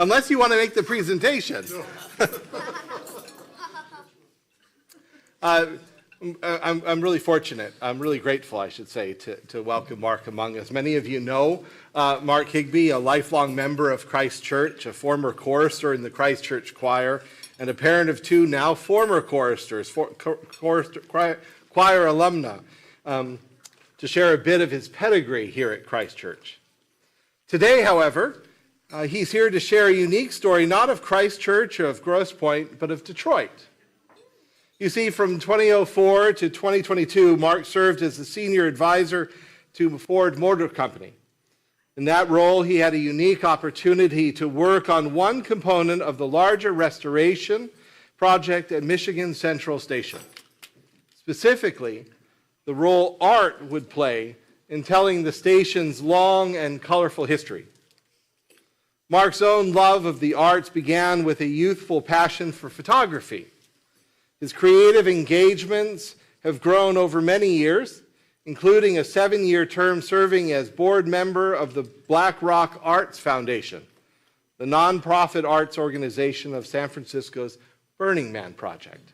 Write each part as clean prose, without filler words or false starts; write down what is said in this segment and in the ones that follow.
Unless you want to make the presentation. I'm really fortunate. I'm really grateful, I should say, to welcome Mark among us. Many of you know Mark Higbee, a lifelong member of Christ Church, a former chorister in the Christ Church choir, and a parent of two now former choristers, choir alumna, to share a bit of his pedigree here at Christ Church. Today, however, he's here to share a unique story, not of Christ Church or of Grosse Pointe, but of Detroit. You see, from 2004 to 2022, Mark served as the senior advisor to Ford Motor Company. In that role, he had a unique opportunity to work on one component of the larger restoration project at Michigan Central Station. Specifically, the role art would play in telling the station's long and colorful history. Mark's own love of the arts began with a youthful passion for photography. His creative engagements have grown over many years, including a 7-year term serving as board member of the Black Rock Arts Foundation, the nonprofit arts organization of San Francisco's Burning Man Project.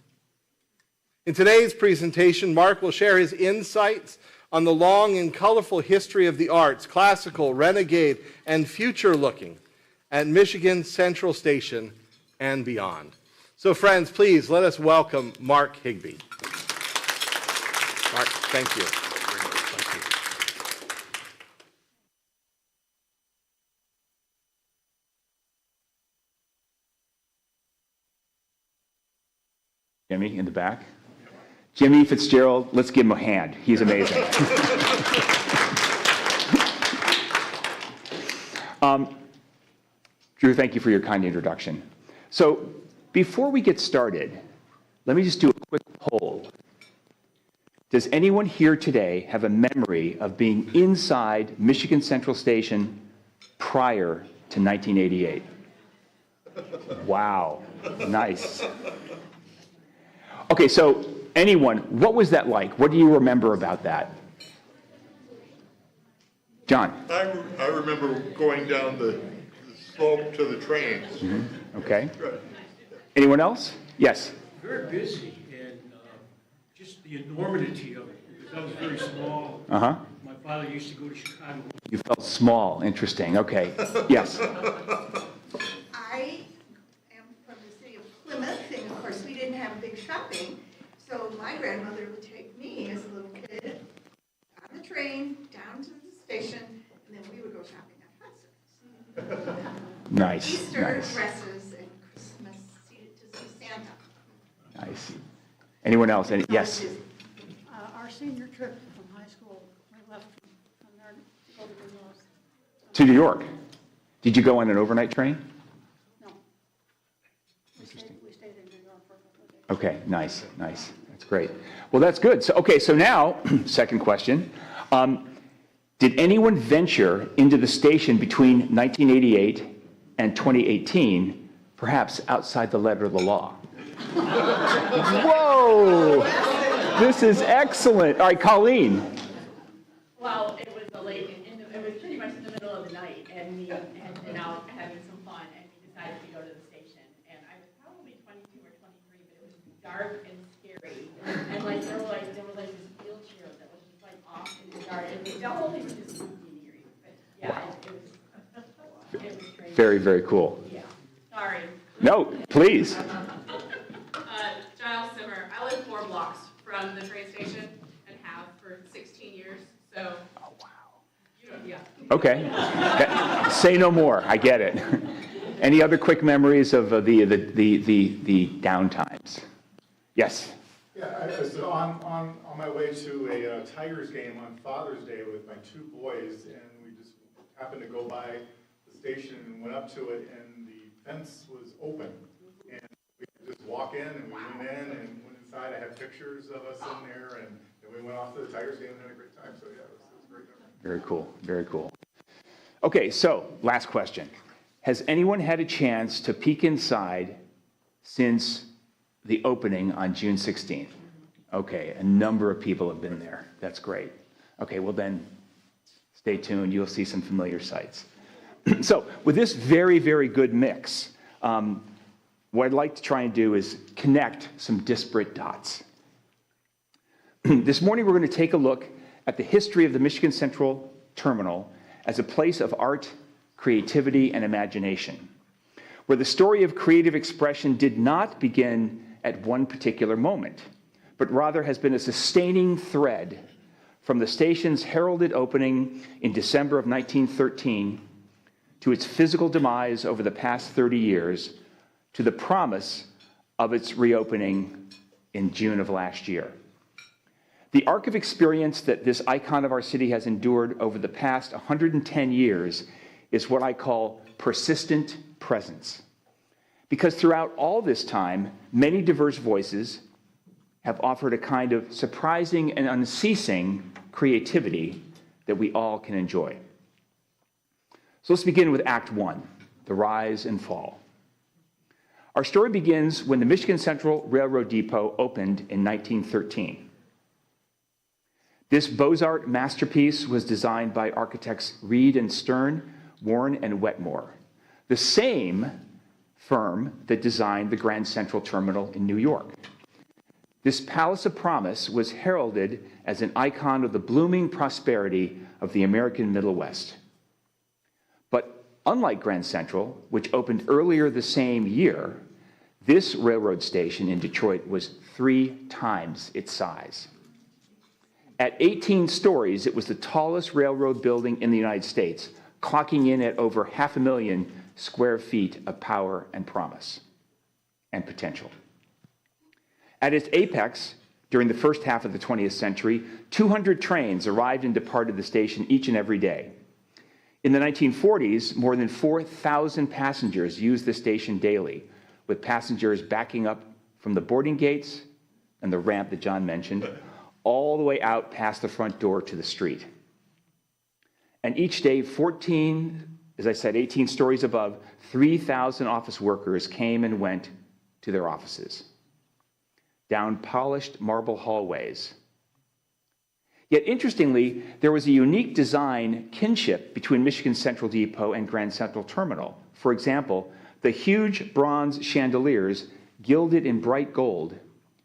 In today's presentation, Mark will share his insights on the long and colorful history of the arts, classical, renegade, and future-looking, at Michigan Central Station and beyond. So friends, please let us welcome Mark Higbee. Mark, thank you. Jimmy in the back. Jimmy Fitzgerald, let's give him a hand. He's amazing. Drew, thank you for your kind introduction. So before we get started, let me just do a quick poll. Does anyone here today have a memory of being inside Michigan Central Station prior to 1988? Wow, nice. Okay, so anyone, what was that like? What do you remember about that? John? I remember going down the slope to the trains. Mm-hmm. Okay. Anyone else? Yes. Very busy, and just the enormity of it, because I was very small. Uh-huh. My father used to go to Chicago. You felt small. Interesting. Okay. Yes. I am from the city of Plymouth, and of course we didn't have big shopping, so my grandmother would take me as a little kid on the train down to the station, and then we would go shopping at Hudson's. Nice. Easter Nice. dresses and Christmas to see Santa. Nice. Anyone else? Yes. Our senior trip from high school, we left from there to go to New York. To New York. Did you go on an overnight train? No. We stayed in New York for a couple of days. Okay. Nice. Nice. That's great. Well, that's good. So, okay. So now, second question. Did anyone venture into the station between 1988 and 2018, perhaps outside the letter of the law? Whoa! This is excellent. All right, Colleen. Well, it was it was pretty much in the middle of the night, and we had been out having some fun, and we decided to go to the station. And I was probably 22 or 23, but it was dark and scary. And there were this wheelchair that was just off in the dark. And the whole thing was just spooky and eerie. But yeah, it was crazy. Very, very cool. Yeah. Sorry. No, please. Giles Simmer. I live 4 blocks from the train station and have for 16 years. So. Oh, wow. Yeah. Okay. Say no more. I get it. Any other quick memories of the downtimes? Yes. Yeah, I was on my way to a Tigers game on Father's Day with my 2 boys, and we just happened to go by the station and went up to it, and the fence was open, and we could just walk in, and we went in and went inside. I had pictures of us in there, and then we went off to the Tigers game and had a great time. So yeah, it was great. Very cool. Very cool. Okay, so last question. Has anyone had a chance to peek inside since the opening on June 16th? Okay, a number of people have been there. That's great. Okay, well then, stay tuned. You'll see some familiar sights. So with this very, very good mix, what I'd like to try and do is connect some disparate dots. This morning, we're going to take a look at the history of the Michigan Central Terminal as a place of art, creativity, and imagination, where the story of creative expression did not begin at one particular moment, but rather has been a sustaining thread from the station's heralded opening in December of 1913 to its physical demise over the past 30 years to the promise of its reopening in June of last year. The arc of experience that this icon of our city has endured over the past 110 years is what I call persistent presence. Because throughout all this time, many diverse voices have offered a kind of surprising and unceasing creativity that we all can enjoy. So let's begin with Act 1, the rise and fall. Our story begins when the Michigan Central Railroad Depot opened in 1913. This Beaux-Arts masterpiece was designed by architects Reed and Stern, Warren and Wetmore, the same firm that designed the Grand Central Terminal in New York. This palace of promise was heralded as an icon of the blooming prosperity of the American Middle West. But unlike Grand Central, which opened earlier the same year, this railroad station in Detroit was 3 times its size. At 18 stories, it was the tallest railroad building in the United States, clocking in at over 500,000 square feet of power and promise and potential. At its apex, during the first half of the 20th century, 200 trains arrived and departed the station each and every day. In the 1940s, more than 4,000 passengers used the station daily, with passengers backing up from the boarding gates and the ramp that John mentioned, all the way out past the front door to the street. And each day, 18 stories above, 3,000 office workers came and went to their offices, down polished marble hallways. Yet interestingly, there was a unique design kinship between Michigan Central Depot and Grand Central Terminal. For example, the huge bronze chandeliers, gilded in bright gold,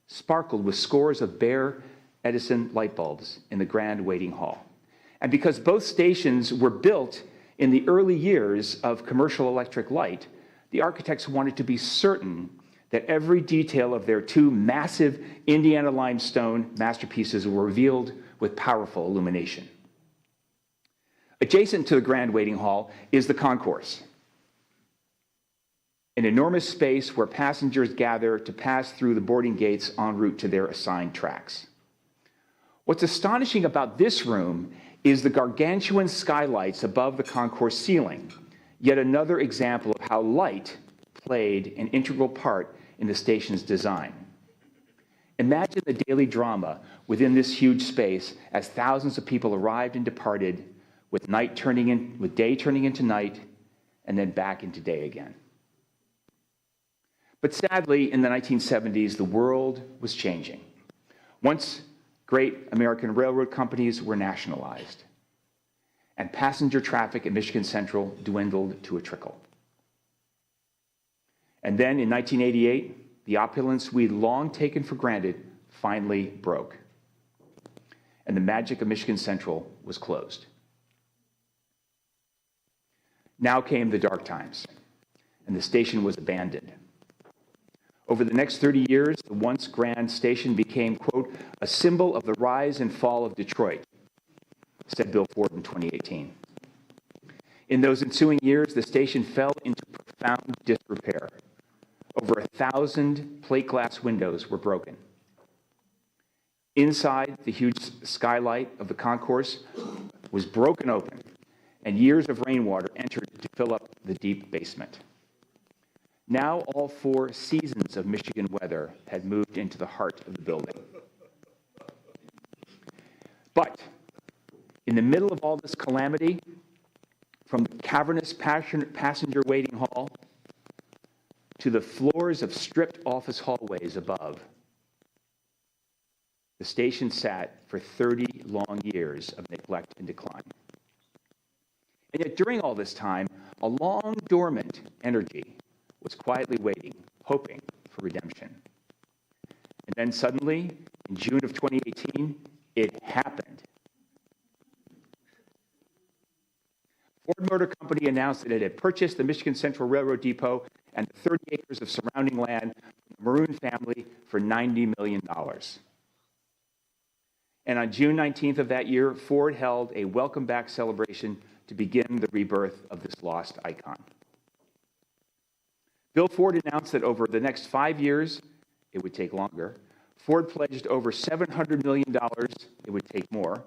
sparkled with scores of bare Edison light bulbs in the grand waiting hall. And because both stations were built in the early years of commercial electric light, the architects wanted to be certain that every detail of their 2 massive Indiana limestone masterpieces were revealed with powerful illumination. Adjacent to the grand waiting hall is the concourse, an enormous space where passengers gather to pass through the boarding gates en route to their assigned tracks. What's astonishing about this room is the gargantuan skylights above the concourse ceiling, yet another example of how light played an integral part in the station's design. Imagine the daily drama within this huge space as thousands of people arrived and departed, with day turning into night and then back into day again. But sadly, in the 1970s, the world was changing. Once great American railroad companies were nationalized, and passenger traffic at Michigan Central dwindled to a trickle. And then in 1988, the opulence we'd long taken for granted finally broke, and the magic of Michigan Central was closed. Now came the dark times, and the station was abandoned. Over the next 30 years, the once grand station became, quote, a symbol of the rise and fall of Detroit, said Bill Ford in 2018. In those ensuing years, the station fell into profound disrepair. Over 1,000 plate glass windows were broken. Inside, the huge skylight of the concourse was broken open, and years of rainwater entered to fill up the deep basement. Now all 4 seasons of Michigan weather had moved into the heart of the building. But in the middle of all this calamity, from the cavernous passenger waiting hall to the floors of stripped office hallways above, the station sat for 30 long years of neglect and decline. And yet during all this time, a long dormant energy was quietly waiting, hoping for redemption. And then suddenly, in June of 2018, it happened. Ford Motor Company announced that it had purchased the Michigan Central Railroad Depot and 30 acres of surrounding land from the Maroon family for $90 million. And on June 19th of that year, Ford held a welcome back celebration to begin the rebirth of this lost icon. Bill Ford announced that over the next 5 years, it would take longer, Ford pledged over $700 million, it would take more,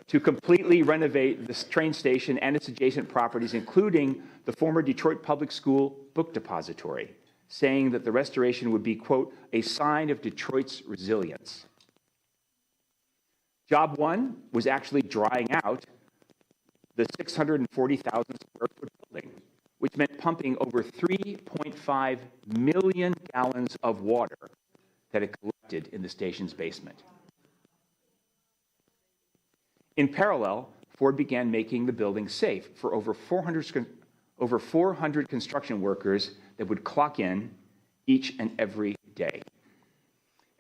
to completely renovate this train station and its adjacent properties, including the former Detroit Public School book depository, saying that the restoration would be, quote, a sign of Detroit's resilience. Job one was actually drying out the 640,000 square foot building, which meant pumping over 3.5 million gallons of water that had collected in the station's basement. In parallel, Ford began making the building safe for over 400 construction workers that would clock in each and every day.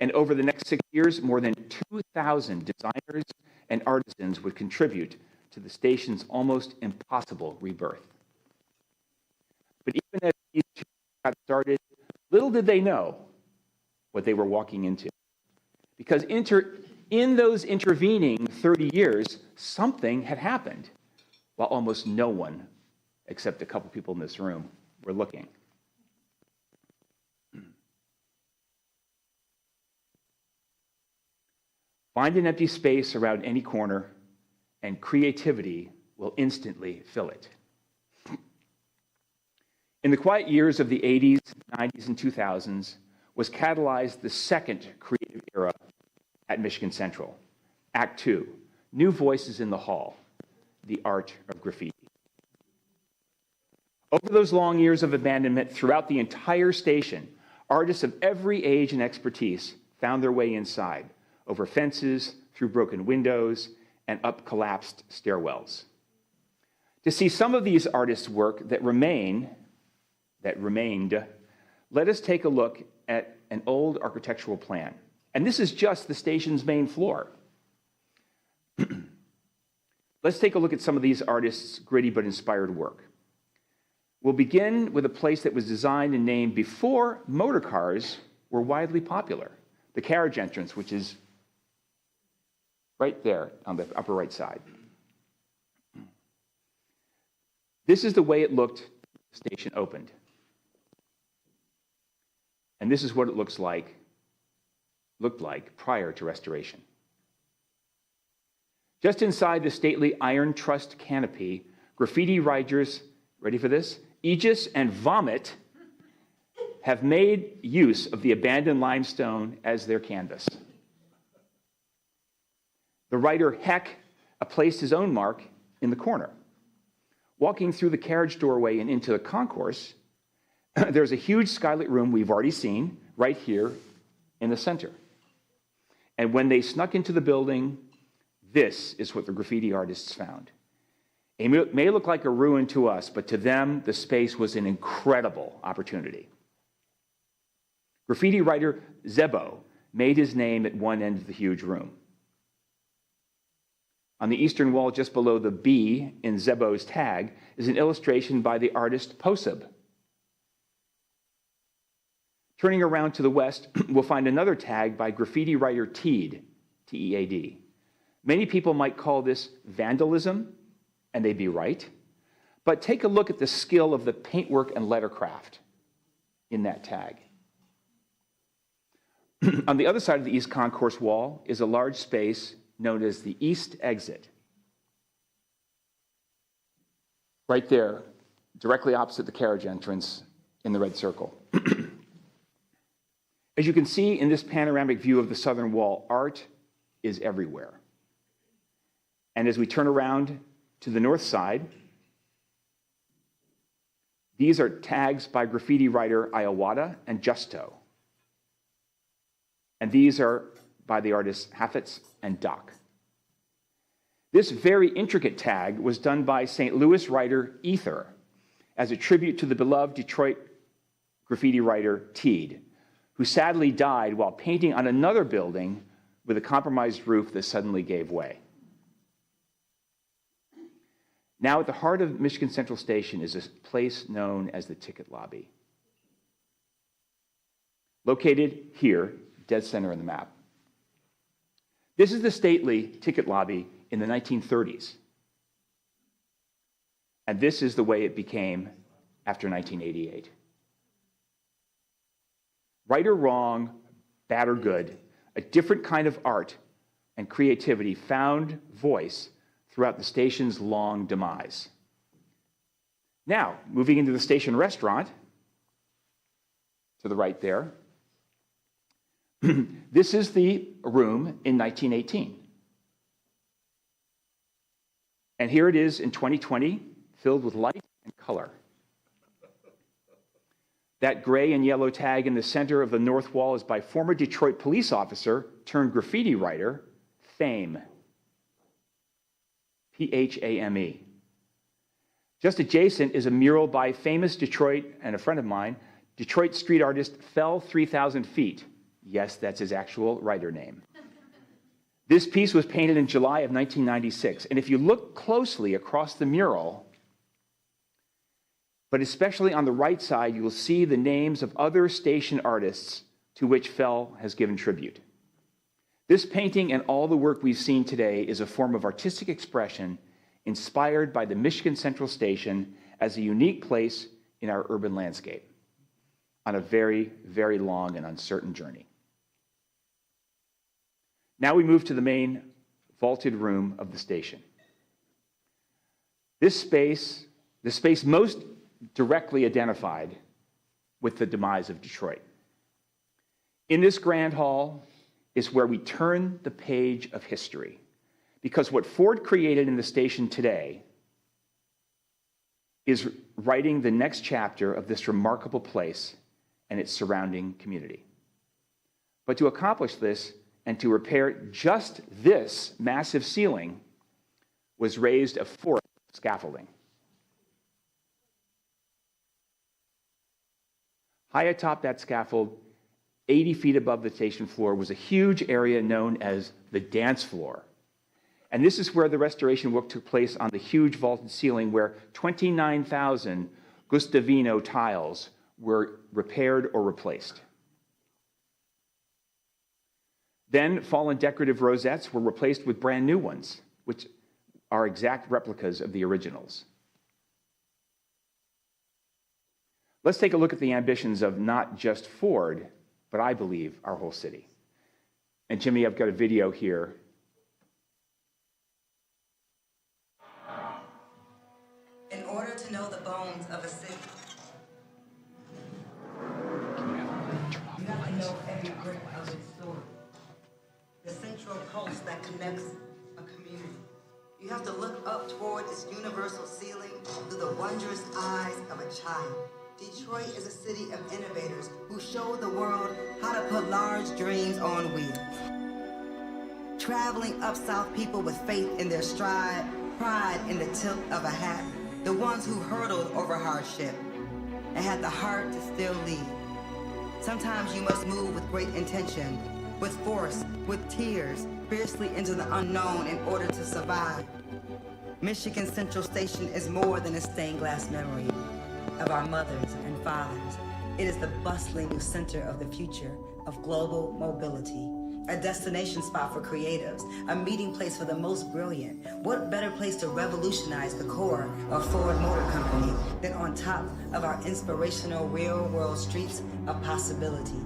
And over the next 6 years, more than 2,000 designers and artisans would contribute to the station's almost impossible rebirth. But even as these two got started, little did they know what they were walking into. Because in those intervening 30 years, something had happened, while almost no one, except a couple people in this room, were looking. Find an empty space around any corner, and creativity will instantly fill it. In the quiet years of the 80s, 90s, and 2000s was catalyzed the second creative era at Michigan Central. Act Two, New Voices in the Hall, the art of graffiti. Over those long years of abandonment throughout the entire station, artists of every age and expertise found their way inside, over fences, through broken windows, and up collapsed stairwells. To see some of these artists' work that remained, let us take a look at an old architectural plan. And this is just the station's main floor. Let's take a look at some of these artists' gritty but inspired work. We'll begin with a place that was designed and named before motor cars were widely popular, the carriage entrance, which is right there on the upper right side. This is the way it looked when the station opened. And this is what it looked like prior to restoration. Just inside the stately iron trussed canopy, graffiti writers, ready for this? Aegis and Vomit have made use of the abandoned limestone as their canvas. The writer Heck placed his own mark in the corner. Walking through the carriage doorway and into the concourse, there's a huge skylit room we've already seen right here in the center. And when they snuck into the building, this is what the graffiti artists found. It may look like a ruin to us, but to them, the space was an incredible opportunity. Graffiti writer Zebo made his name at one end of the huge room. On the eastern wall, just below the B in Zebo's tag, is an illustration by the artist Poseb. Turning around to the west, we'll find another tag by graffiti writer Teed, T-E-A-D. Many people might call this vandalism, and they'd be right. But take a look at the skill of the paintwork and lettercraft in that tag. On the other side of the east concourse wall is a large space known as the east exit. Right there, directly opposite the carriage entrance in the red circle. As you can see in this panoramic view of the southern wall, art is everywhere. And as we turn around to the north side, these are tags by graffiti writer Iowata and Justo. And these are by the artists Haffetz and Doc. This very intricate tag was done by St. Louis writer Ether, as a tribute to the beloved Detroit graffiti writer Teed, who sadly died while painting on another building with a compromised roof that suddenly gave way. Now, at the heart of Michigan Central Station is a place known as the ticket lobby. Located here, dead center on the map. This is the stately ticket lobby in the 1930s. And this is the way it became after 1988. Right or wrong, bad or good, a different kind of art and creativity found voice throughout the station's long demise. Now, moving into the station restaurant, to the right there, this is the room in 1918. And here it is in 2020, filled with light and color. That gray and yellow tag in the center of the north wall is by former Detroit police officer turned graffiti writer, Phame. Phame. Just adjacent is a mural by famous Detroit, and a friend of mine, Detroit street artist Fell 3,000 Feet. Yes, that's his actual writer name. This piece was painted in July of 1996, and if you look closely across the mural, but especially on the right side, you will see the names of other station artists to which Fell has given tribute. This painting and all the work we've seen today is a form of artistic expression inspired by the Michigan Central Station as a unique place in our urban landscape on a very, very long and uncertain journey. Now we move to the main vaulted room of the station. This space, the space most directly identified with the demise of Detroit. In this grand hall is where we turn the page of history, because what Ford created in the station today is writing the next chapter of this remarkable place and its surrounding community. But to accomplish this and to repair just this massive ceiling was raised a fourth scaffolding. High atop that scaffold, 80 feet above the station floor, was a huge area known as the dance floor. And this is where the restoration work took place on the huge vaulted ceiling, where 29,000 Gustavino tiles were repaired or replaced. Then fallen decorative rosettes were replaced with brand new ones, which are exact replicas of the originals. Let's take a look at the ambitions of not just Ford, but I believe our whole city. And Jimmy, I've got a video here. In order to know the bones of a city, you have to know every brick of its story. The central pulse that connects a community. You have to look up toward its universal ceiling through the wondrous eyes of a child. Detroit is a city of innovators who show the world how to put large dreams on wheels. Traveling up south people with faith in their stride, pride in the tilt of a hat, the ones who hurdled over hardship and had the heart to still lead. Sometimes you must move with great intention, with force, with tears, fiercely into the unknown in order to survive. Michigan Central Station is more than a stained glass memory of our mothers and fathers. It is the bustling new center of the future of global mobility, a destination spot for creatives, a meeting place for the most brilliant. What better place to revolutionize the core of Ford Motor Company than on top of our inspirational real-world streets of possibility?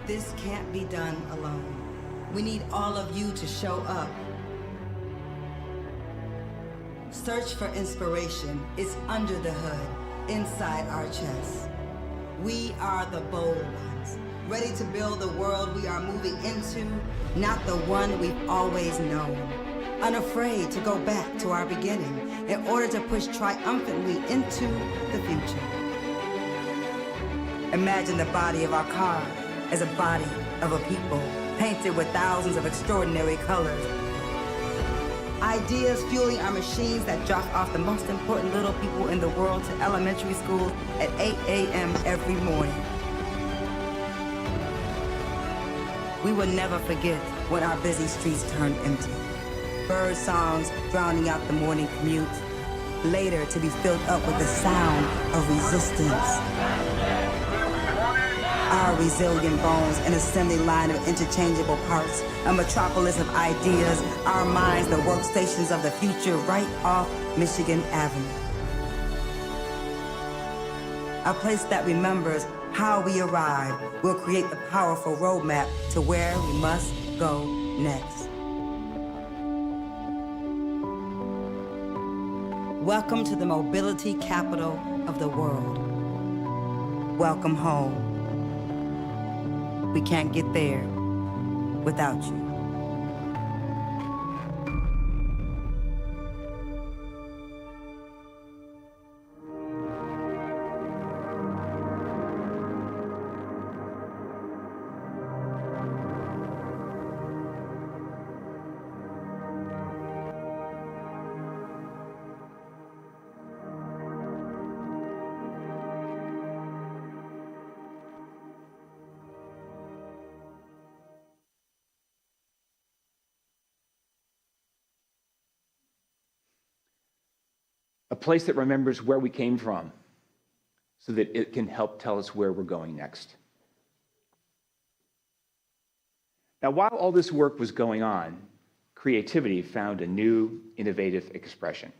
This can't be done alone. We need all of you to show up. Search for inspiration is under the hood, inside our chests. We are the bold ones, ready to build the world we are moving into, not the one we've always known. Unafraid to go back to our beginning in order to push triumphantly into the future. Imagine the body of our car as a body of a people, painted with thousands of extraordinary colors. Ideas fueling our machines that drop off the most important little people in the world to elementary schools at 8 a.m. every morning. We will never forget when our busy streets turned empty. Bird songs drowning out the morning commute, later to be filled up with the sound of resistance. Our resilient bones, an assembly line of interchangeable parts, a metropolis of ideas, our minds, the workstations of the future, right off Michigan Avenue. A place that remembers how we arrived will create the powerful roadmap to where we must go next. Welcome to the mobility capital of the world. Welcome home. We can't get there without you. A place that remembers where we came from so that it can help tell us where we're going next. Now, while all this work was going on, creativity found a new, innovative expression.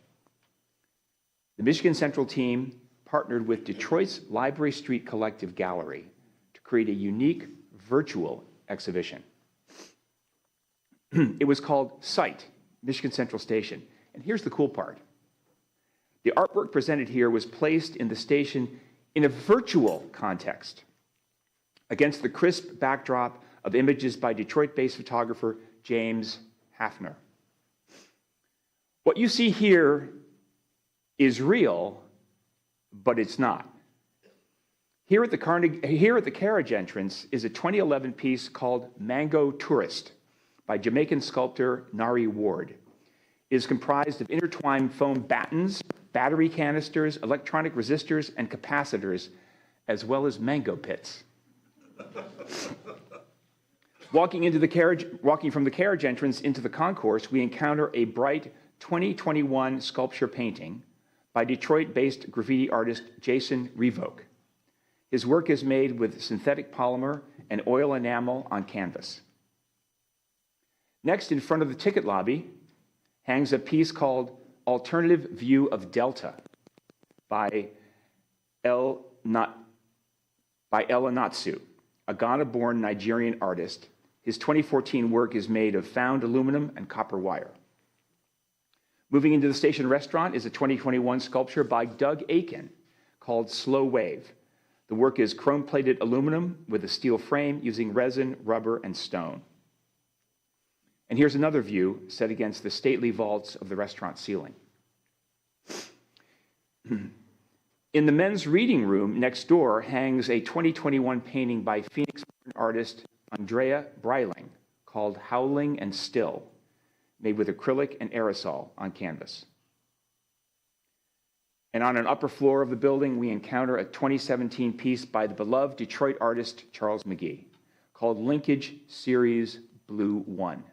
The Michigan Central team partnered with Detroit's Library Street Collective Gallery to create a unique virtual exhibition. It was called Sight, Michigan Central Station. And here's the cool part. The artwork presented here was placed in the station in a virtual context against the crisp backdrop of images by Detroit-based photographer James Hafner. What you see here is real, but it's not. Here at the carriage entrance is a 2011 piece called Mango Tourist by Jamaican sculptor Nari Ward. It is comprised of intertwined foam battens, battery canisters, electronic resistors, and capacitors, as well as mango pits. Walking from the carriage entrance into the concourse, we encounter a bright 2021 sculpture painting by Detroit-based graffiti artist Jason Revoke. His work is made with synthetic polymer and oil enamel on canvas. Next, in front of the ticket lobby, hangs a piece called Alternative View of Delta by El Anatsu, a Ghana-born Nigerian artist. His 2014 work is made of found aluminum and copper wire. Moving into the station restaurant is a 2021 sculpture by Doug Aiken called Slow Wave. The work is chrome-plated aluminum with a steel frame using resin, rubber, and stone. And here's another view set against the stately vaults of the restaurant ceiling. In the men's reading room next door hangs a 2021 painting by Phoenix artist Andrea Breiling called Howling and Still, made with acrylic and aerosol on canvas. And on an upper floor of the building, we encounter a 2017 piece by the beloved Detroit artist Charles McGee called Linkage Series Blue 1.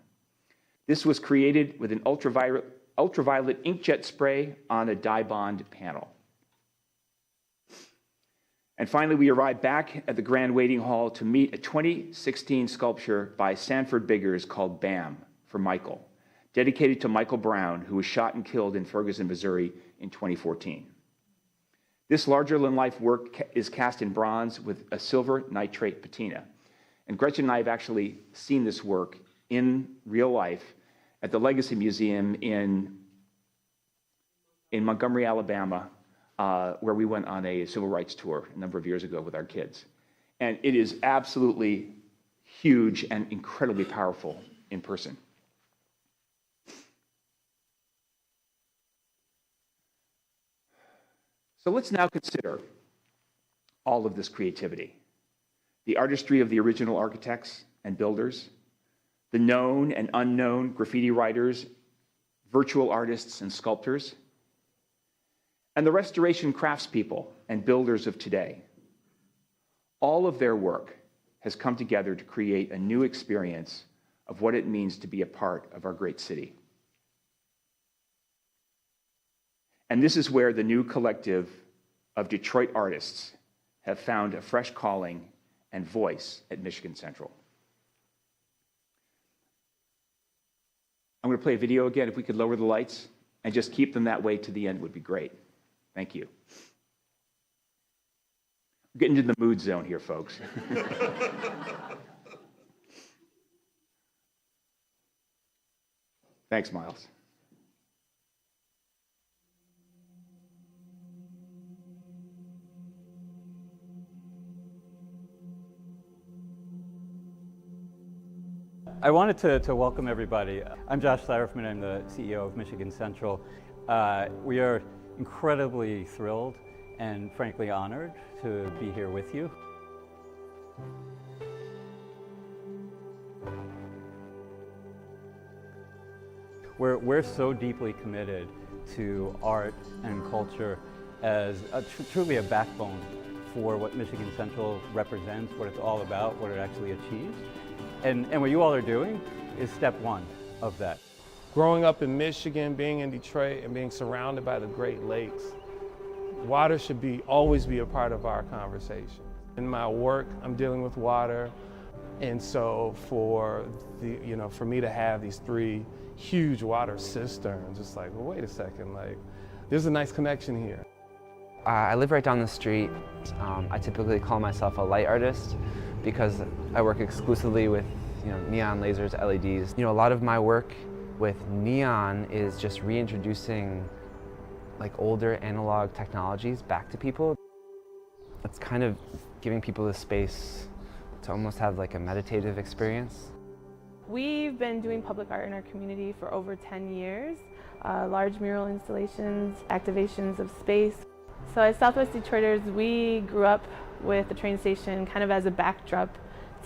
This was created with an ultraviolet inkjet spray on a dye bond panel. And finally, we arrived back at the Grand Waiting Hall to meet a 2016 sculpture by Sanford Biggers called BAM for Michael, dedicated to Michael Brown, who was shot and killed in Ferguson, Missouri in 2014. This larger-than-life work is cast in bronze with a silver nitrate patina. And Gretchen and I have actually seen this work in real life at the Legacy Museum in Montgomery, Alabama, where we went on a civil rights tour a number of years ago with our kids. And it is absolutely huge and incredibly powerful in person. So let's now consider all of this creativity. The artistry of the original architects and builders, the known and unknown graffiti writers, virtual artists and sculptors, and the restoration craftspeople and builders of today. All of their work has come together to create a new experience of what it means to be a part of our great city. And this is where the new collective of Detroit artists have found a fresh calling and voice at Michigan Central. I'm going to play a video again. If we could lower the lights and just keep them that way to the end would be great. Thank you. We're getting into the mood zone here, folks. Thanks, Miles. I wanted to welcome everybody. I'm Josh Seierfman. I'm the CEO of Michigan Central. We are incredibly thrilled and frankly honored to be here with you. We're so deeply committed to art and culture as truly a backbone for what Michigan Central represents, what it's all about, what it actually achieves. And what you all are doing is step one of that. Growing up in Michigan, being in Detroit, and being surrounded by the Great Lakes, water should always be a part of our conversation. In my work, I'm dealing with water, and so for me to have these 3 huge water cisterns, it's like, well, wait a second, like, there's a nice connection here. I live right down the street. I typically call myself a light artist because I work exclusively with neon lasers, LEDs. A lot of my work with neon is just reintroducing like older analog technologies back to people. It's kind of giving people the space to almost have like a meditative experience. We've been doing public art in our community for over 10 years. Large mural installations, activations of space. So as Southwest Detroiters, we grew up with the train station kind of as a backdrop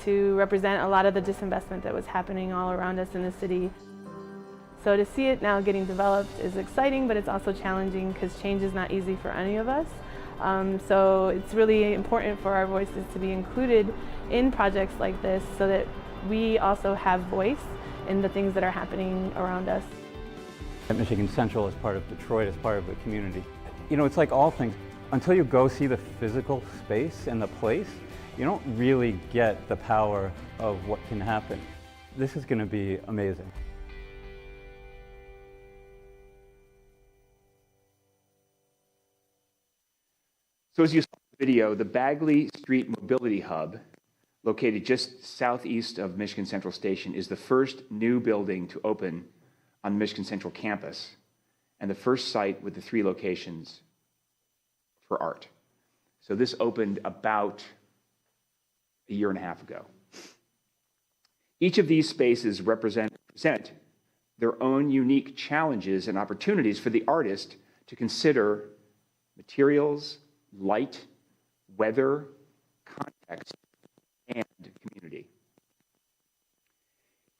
to represent a lot of the disinvestment that was happening all around us in the city. So to see it now getting developed is exciting, but it's also challenging because change is not easy for any of us. So it's really important for our voices to be included in projects like this so that we also have voice in the things that are happening around us. Michigan Central is part of Detroit, is part of the community. It's like all things. Until you go see the physical space and the place, you don't really get the power of what can happen. This is going to be amazing. So as you saw in the video, the Bagley Street Mobility Hub, located just southeast of Michigan Central Station, is the first new building to open on the Michigan Central campus and the first site with the 3 locations for art. So this opened about a year and a half ago. Each of these spaces present their own unique challenges and opportunities for the artist to consider materials, light, weather, context, and community.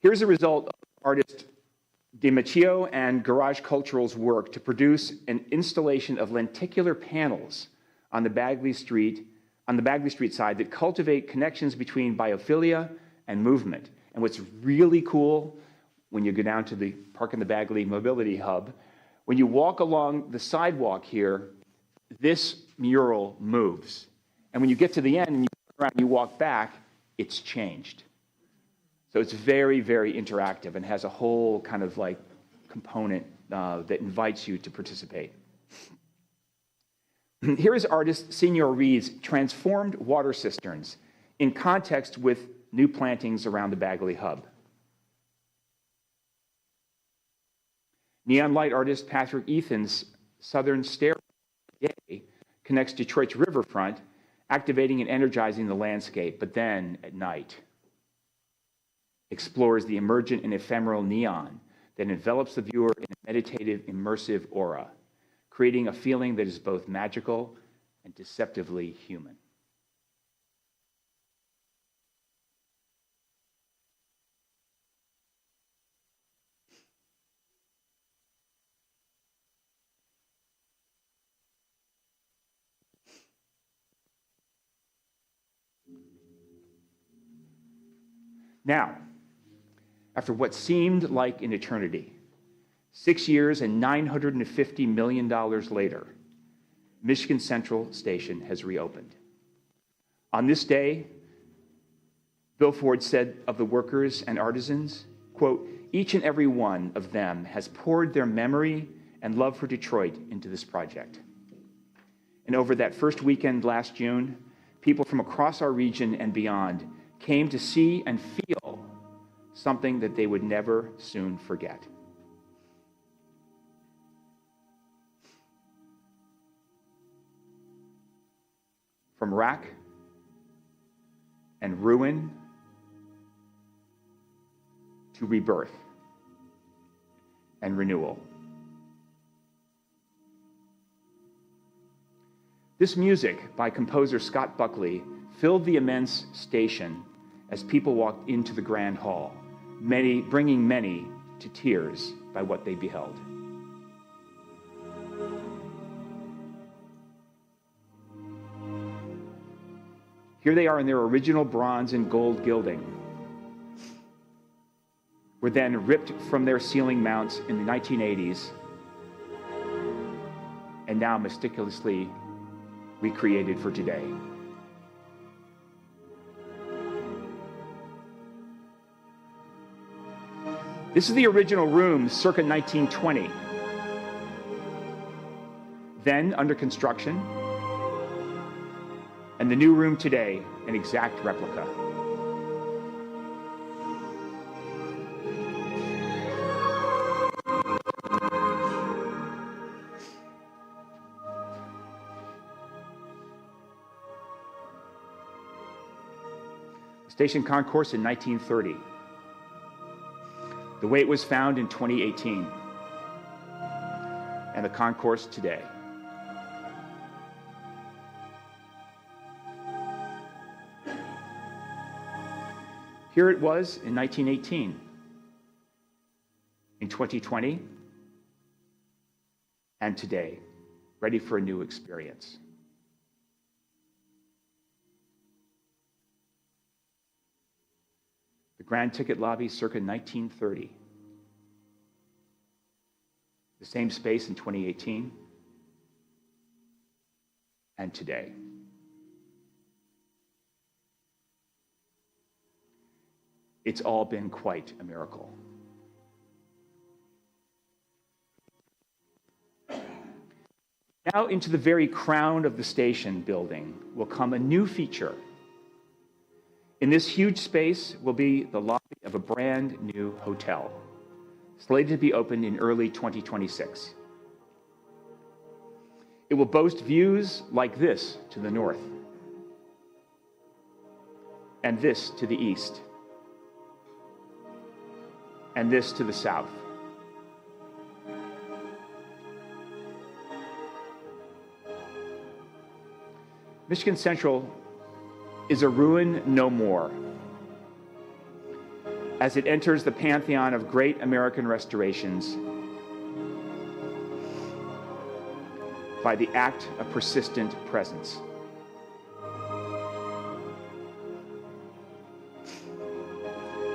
Here's a result of artist DiMaccio and Garage Cultural's work to produce an installation of lenticular panels on the Bagley Street side that cultivate connections between biophilia and movement. And what's really cool when you go down to the Park in the Bagley Mobility Hub, when you walk along the sidewalk here, this mural moves. And when you get to the end and you turn around and you walk back, it's changed. So it's very, very interactive and has a whole kind of like component that invites you to participate. Here is artist Senior Reed's transformed water cisterns in context with new plantings around the Bagley Hub. Neon light artist Patrick Ethan's Southern Stairway Day connects Detroit's riverfront, activating and energizing the landscape, but then at night explores the emergent and ephemeral neon that envelops the viewer in a meditative, immersive aura, creating a feeling that is both magical and deceptively human. Now, after what seemed like an eternity, 6 years and $950 million later, Michigan Central Station has reopened. On this day, Bill Ford said of the workers and artisans, quote, "Each and every one of them has poured their memory and love for Detroit into this project." And over that first weekend last June, people from across our region and beyond came to see and feel something that they would never soon forget. From wreck and ruin to rebirth and renewal. This music by composer Scott Buckley filled the immense station as people walked into the grand hall, bringing many to tears by what they beheld. Here they are in their original bronze and gold gilding, were then ripped from their ceiling mounts in the 1980s and now meticulously recreated for today. This is the original room circa 1920, then under construction, and the new room today, an exact replica. The station concourse in 1930. The way it was found in 2018. And the concourse today. Here it was in 1918, in 2020, and today, ready for a new experience. The Grand Ticket Lobby circa 1930. The same space in 2018, and today. It's all been quite a miracle. Now into the very crown of the station building will come a new feature. In this huge space will be the lobby of a brand new hotel, slated to be opened in early 2026. It will boast views like this to the north, and this to the east, and this to the south. Michigan Central is a ruin no more as it enters the pantheon of great American restorations by the act of persistent presence.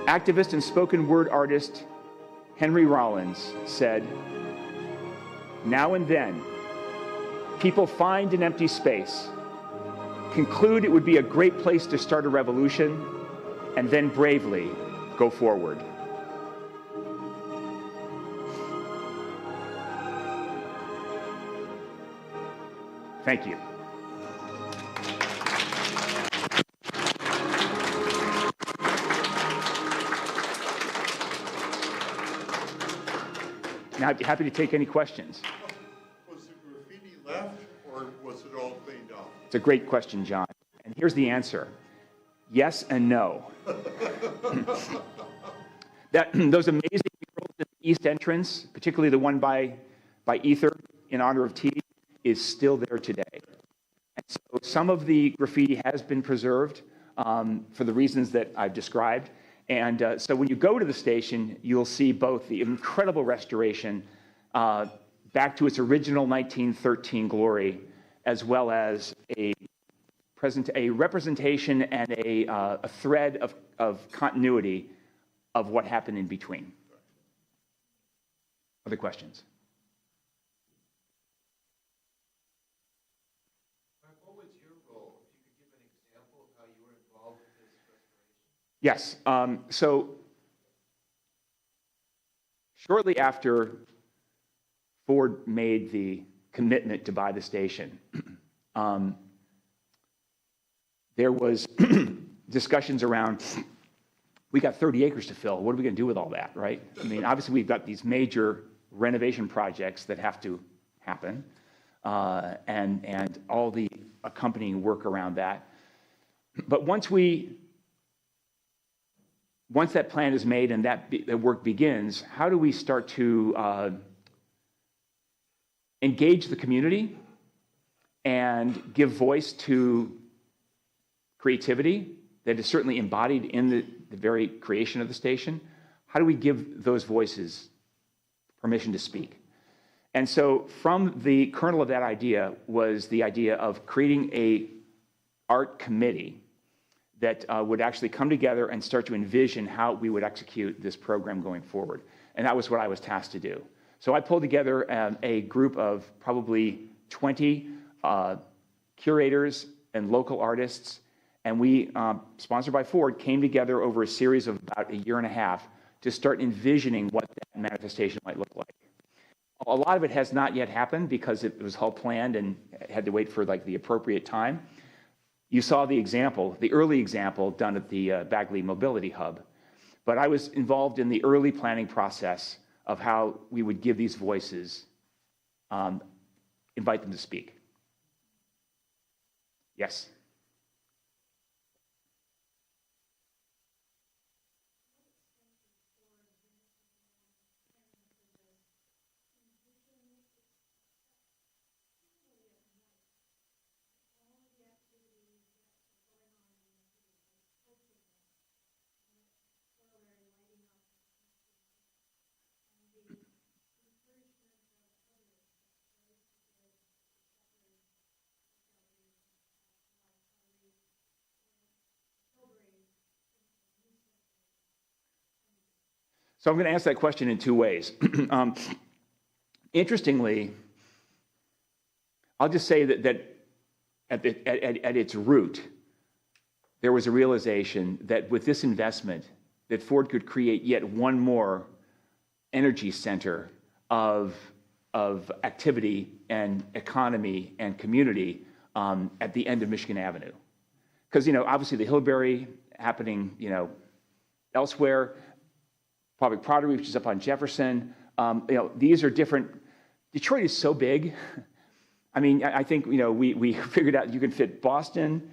Activist and spoken word artist Henry Rollins said, "Now and then, people find an empty space, conclude it would be a great place to start a revolution, and then bravely go forward." Thank you. Now I'd be happy to take any questions. Was the graffiti left, or was it all cleaned up? It's a great question, John. And here's the answer. Yes and no. Those amazing murals at the east entrance, particularly the one by Ether in honor of T, is still there today. And so some of the graffiti has been preserved for the reasons that I've described. And so when you go to the station, you'll see both the incredible restoration back to its original 1913 glory, as well as a a representation and a thread of continuity of what happened in between. Other questions? What was your role? If you could give an example of how you were involved with this restoration. Yes. So shortly after Ford made the commitment to buy the station, there was discussions around, we got 30 acres to fill. What are we going to do with all that, right? I mean, obviously, we've got these major renovation projects that have to happen, and all the accompanying work around that. But once that plan is made and that work begins, how do we start to engage the community and give voice to creativity that is certainly embodied in the very creation of the station? How do we give those voices permission to speak? And so from the kernel of that idea was the idea of creating a art committee that would actually come together and start to envision how we would execute this program going forward. And that was what I was tasked to do. So I pulled together a group of probably 20 curators and local artists, and we, sponsored by Ford, came together over a series of about a year and a half to start envisioning what that manifestation might look like. A lot of it has not yet happened because it was all planned and had to wait for like the appropriate time. You saw the example, the early example done at the Bagley Mobility Hub. But I was involved in the early planning process of how we would give these voices, invite them to speak. Yes? So I'm going to answer that question in two ways. Interestingly, I'll just say that at its root, there was a realization that with this investment, that Ford could create yet one more energy center of activity and economy and community at the end of Michigan Avenue. Because, obviously the Hillberry happening, elsewhere, Public Pottery, which is up on Jefferson. These are different. Detroit is so big. I mean, I think, we figured out you can fit Boston,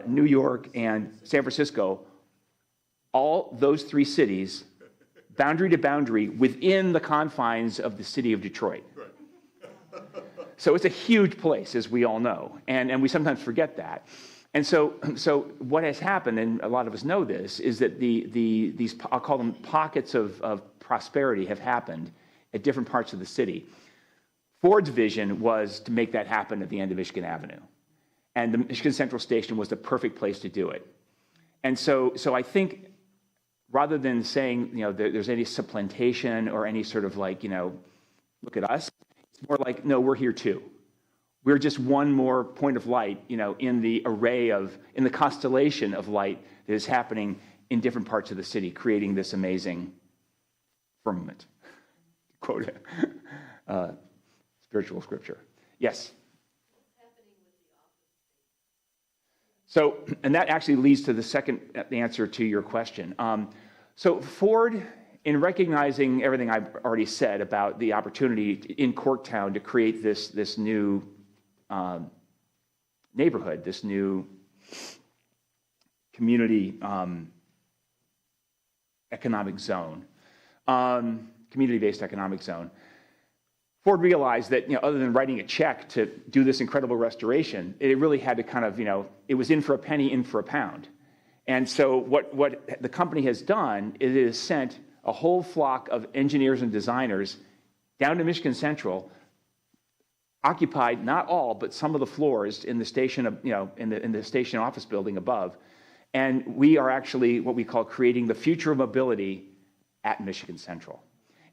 New York, and San Francisco, all those three cities, boundary to boundary, within the confines of the city of Detroit. So it's a huge place, as we all know, and we sometimes forget that. And so what has happened, and a lot of us know this, is that these, I'll call them pockets of prosperity have happened at different parts of the city. Ford's vision was to make that happen at the end of Michigan Avenue. And the Michigan Central Station was the perfect place to do it. And so I think rather than saying, there's any supplantation or any sort of like, look at us, it's more like, no, we're here too. We're just one more point of light, in the array in the constellation of light that is happening in different parts of the city, creating this amazing firmament. Quote spiritual scripture. Yes? So, and that actually leads to the second answer to your question. So Ford, in recognizing everything I've already said about the opportunity in Corktown to create this new neighborhood, this new community economic zone, community-based economic zone, Ford realized that, other than writing a check to do this incredible restoration, it really had to kind of, it was in for a penny, in for a pound. And so what the company has done is it has sent a whole flock of engineers and designers down to Michigan Central, occupied not all, but some of the floors in the station, in the station office building above. And we are actually what we call creating the future of mobility at Michigan Central.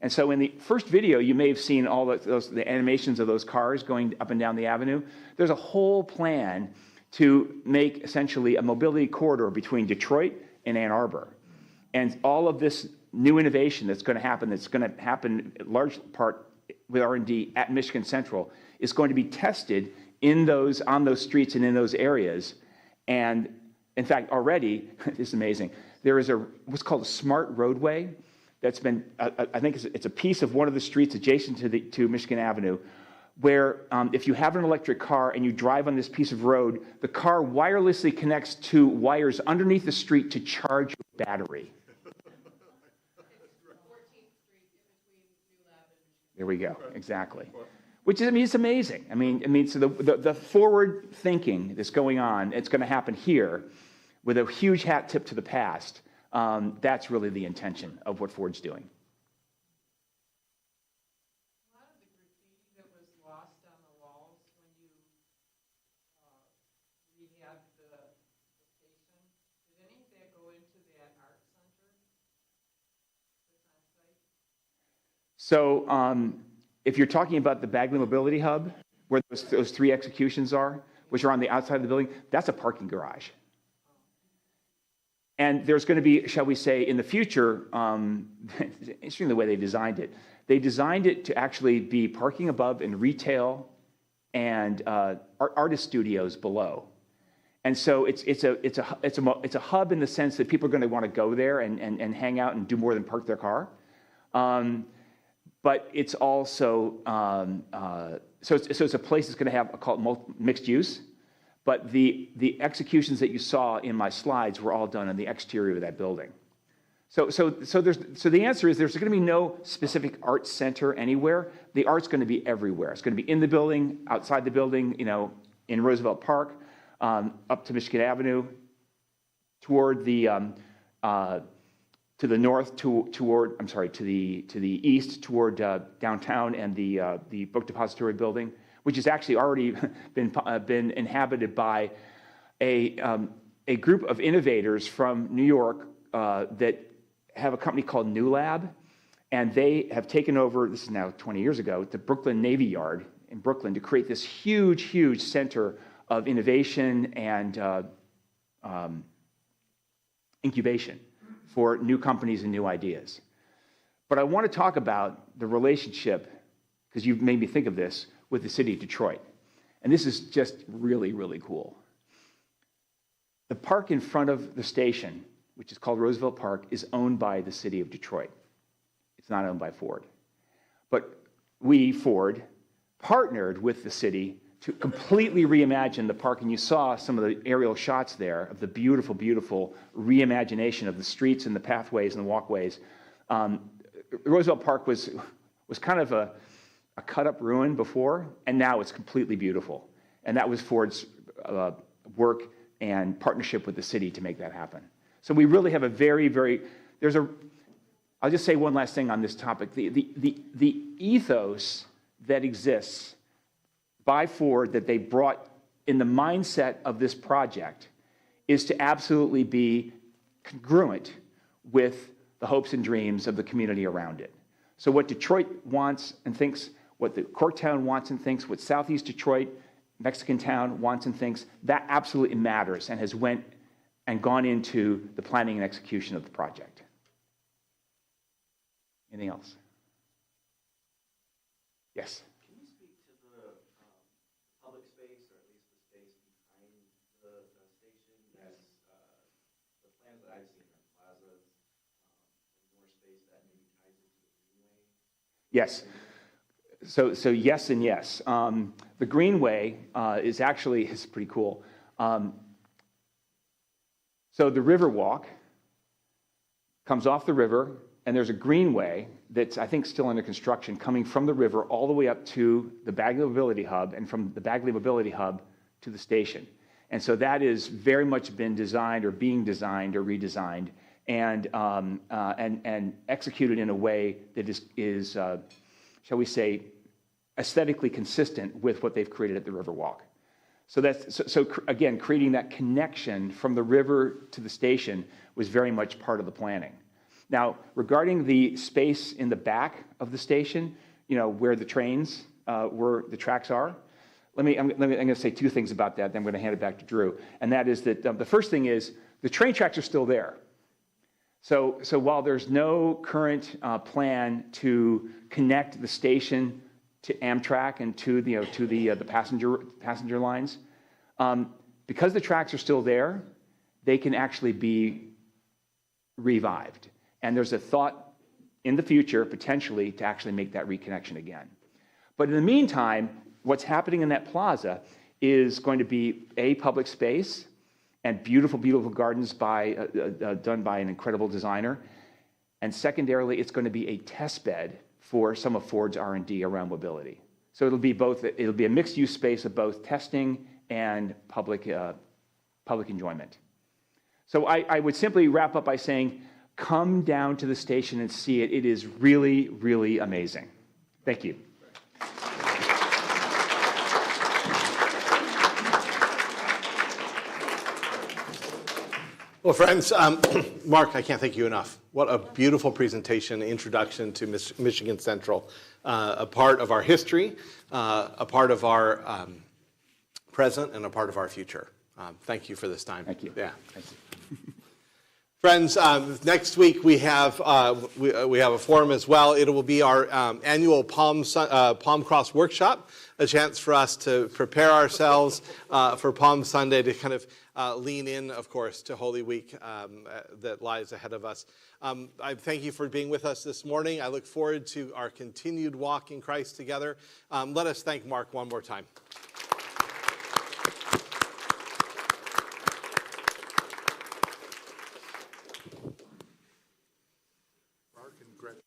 And so in the first video, you may have seen all the animations of those cars going up and down the avenue. There's a whole plan to make essentially a mobility corridor between Detroit and Ann Arbor. And all of this new innovation that's going to happen in large part with R&D at Michigan Central, is going to be tested on those streets and in those areas. And in fact, already, this is amazing, there is what's called a smart roadway that's been, I think it's a piece of one of the streets adjacent to Michigan Avenue, where if you have an electric car and you drive on this piece of road, the car wirelessly connects to wires underneath the street to charge your battery. There we go, exactly. Which is, I mean, it's amazing. I mean, so the forward thinking that's going on, it's going to happen here with a huge hat tip to the past. That's really the intention of what Ford's doing. A lot of the graffiti that was lost on the walls when you rehabbed the station, did any of that go into that art center that's on site? So if you're talking about the Bagley Mobility Hub, where those 3 executions are, which are on the outside of the building, that's a parking garage. And there's going to be, shall we say, in the future, interesting the way they designed it. They designed it to actually be parking above and retail and artist studios below. And so it's a hub in the sense that people are going to want to go there and hang out and do more than park their car. But it's also, so it's a place that's going to have, mixed use. But the executions that you saw in my slides were all done on the exterior of that building. So the answer is there's going to be no specific art center anywhere. The art's going to be everywhere. It's going to be in the building, outside the building, in Roosevelt Park, up to Michigan Avenue, toward the to the north, to the east, toward downtown and the Book Depository building, which has actually already been inhabited by a group of innovators from New York that have a company called New Lab, and they have taken over, this is now 20 years ago, the Brooklyn Navy Yard in Brooklyn to create this huge, huge center of innovation and incubation for new companies and new ideas. But I want to talk about the relationship, because you've made me think of this, with the city of Detroit. And this is just really, really cool. The park in front of the station, which is called Roosevelt Park, is owned by the city of Detroit. It's not owned by Ford. But we, Ford, partnered with the city to completely reimagine the park. And you saw some of the aerial shots there of the beautiful, beautiful reimagination of the streets and the pathways and the walkways. Roosevelt Park was kind of a cut-up ruin before, and now it's completely beautiful. And that was Ford's work and partnership with the city to make that happen. So we really have a very, very, I'll just say one last thing on this topic. The ethos that exists by Ford that they brought in the mindset of this project is to absolutely be congruent with the hopes and dreams of the community around it. So what Detroit wants and thinks, what the Corktown wants and thinks, what Southeast Detroit, Mexican Town wants and thinks, that absolutely matters and has went and gone into the planning and execution of the project. Anything else? Yes? Can you speak to the public space, or at least the space behind the station? As the plans that I've seen are plazas, more space that maybe ties into the greenway. Yes. So yes and yes. The greenway is pretty cool. So the Riverwalk comes off the river, and there's a greenway that's, I think, still under construction, coming from the river all the way up to the Bagley Mobility Hub, and from the Bagley Mobility Hub to the station. And so that is very much been designed or being designed or redesigned and executed in a way that is shall we say, aesthetically consistent with what they've created at the Riverwalk. So again, creating that connection from the river to the station was very much part of the planning. Now, regarding the space in the back of the station, where the trains, where the tracks are, I'm going to say two things about that, then I'm going to hand it back to Drew. And that is that the first thing is the train tracks are still there. So while there's no current plan to connect the station to Amtrak and to the passenger lines, because the tracks are still there, they can actually be revived. And there's a thought in the future, potentially, to actually make that reconnection again. But in the meantime, what's happening in that plaza is going to be a public space and beautiful, beautiful gardens done by an incredible designer. And secondarily, it's going to be a test bed for some of Ford's R&D around mobility. So it'll be a mixed-use space of both testing and public enjoyment. So I would simply wrap up by saying, come down to the station and see it. It is really, really amazing. Thank you. Well, friends, Mark, I can't thank you enough. What a beautiful presentation, introduction to Michigan Central, a part of our history, a part of our present, and a part of our future. Thank you for this time. Thank you. Yeah. Thank you. Friends, next week we have a forum as well. It will be our annual Palm Cross workshop, a chance for us to prepare ourselves for Palm Sunday, to kind of lean in, of course, to Holy Week that lies ahead of us. I thank you for being with us this morning. I look forward to our continued walk in Christ together. Let us thank Mark one more time. Mark and Gretchen.